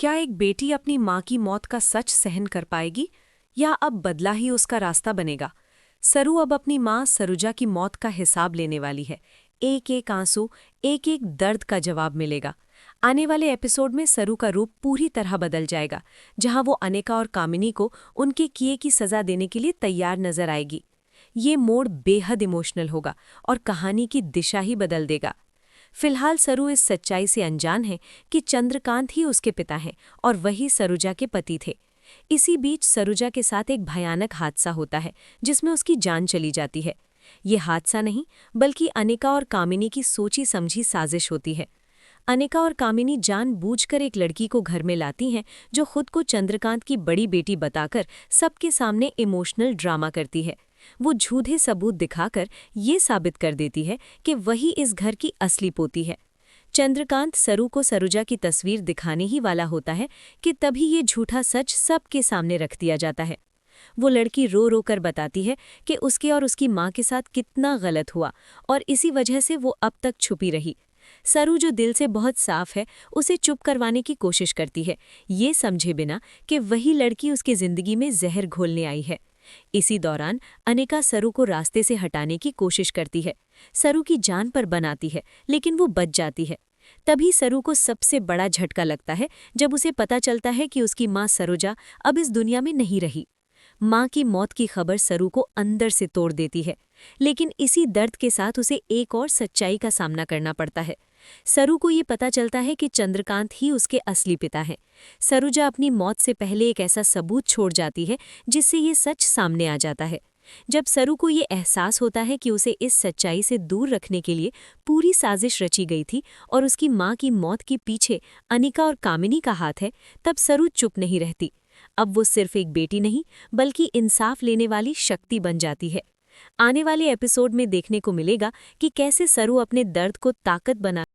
क्या एक बेटी अपनी माँ की मौत का सच सहन कर पाएगी या अब बदला ही उसका रास्ता बनेगा? सरू अब अपनी माँ सरुजा की मौत का हिसाब लेने वाली है। एक एक आंसू, एक एक दर्द का जवाब मिलेगा। आने वाले एपिसोड में सरू का रूप पूरी तरह बदल जाएगा, जहां वो अनिका और कामिनी को उनके किए की सजा देने के लिए तैयार नजर आएगी। ये मोड़ बेहद इमोशनल होगा और कहानी की दिशा ही बदल देगा। फिलहाल सरू इस सच्चाई से अनजान है कि चंद्रकांत ही उसके पिता हैं और वही सरुजा के पति थे। इसी बीच सरुजा के साथ एक भयानक हादसा होता है जिसमें उसकी जान चली जाती है। ये हादसा नहीं, बल्कि अनिका और कामिनी की सोची समझी साजिश होती है। अनिका और कामिनी जानबूझकर एक लड़की को घर में लाती हैं जो खुद को चंद्रकांत की बड़ी बेटी बताकर सबके सामने इमोशनल ड्रामा करती है। वो झूठे सबूत दिखाकर ये साबित कर देती है कि वही इस घर की असली पोती है। चंद्रकांत सरू को सरुजा की तस्वीर दिखाने ही वाला होता है कि तभी ये झूठा सच सबके सामने रख दिया जाता है। वो लड़की रो रो कर बताती है कि उसके और उसकी माँ के साथ कितना गलत हुआ और इसी वजह से वो अब तक छुपी रही। सरू जो दिल से बहुत साफ है, उसे चुप करवाने की कोशिश करती है, ये समझे बिना कि वही लड़की उसकी जिंदगी में जहर घोलने आई है। इसी दौरान अनिका सरू को रास्ते से हटाने की कोशिश करती है, सरू की जान पर बनाती है, लेकिन वो बच जाती है। तभी सरू को सबसे बड़ा झटका लगता है जब उसे पता चलता है कि उसकी माँ सरोजा अब इस दुनिया में नहीं रही। माँ की मौत की खबर सरू को अंदर से तोड़ देती है, लेकिन इसी दर्द के साथ उसे एक और सच्चाई का सामना करना पड़ता है। सरू को ये पता चलता है कि चंद्रकांत ही उसके असली पिता हैं। सरुजा अपनी मौत से पहले एक ऐसा सबूत छोड़ जाती है जिससे ये सच सामने आ जाता है। जब सरू को ये एहसास होता है कि उसे इस सच्चाई से दूर रखने के लिए पूरी साजिश रची गई थी और उसकी माँ की मौत के पीछे अनिका और कामिनी का हाथ है, तब सरू चुप नहीं रहती। अब वो सिर्फ एक बेटी नहीं, बल्कि इंसाफ लेने वाली शक्ति बन जाती है। आने वाले एपिसोड में देखने को मिलेगा कि कैसे सरू अपने दर्द को ताकत बना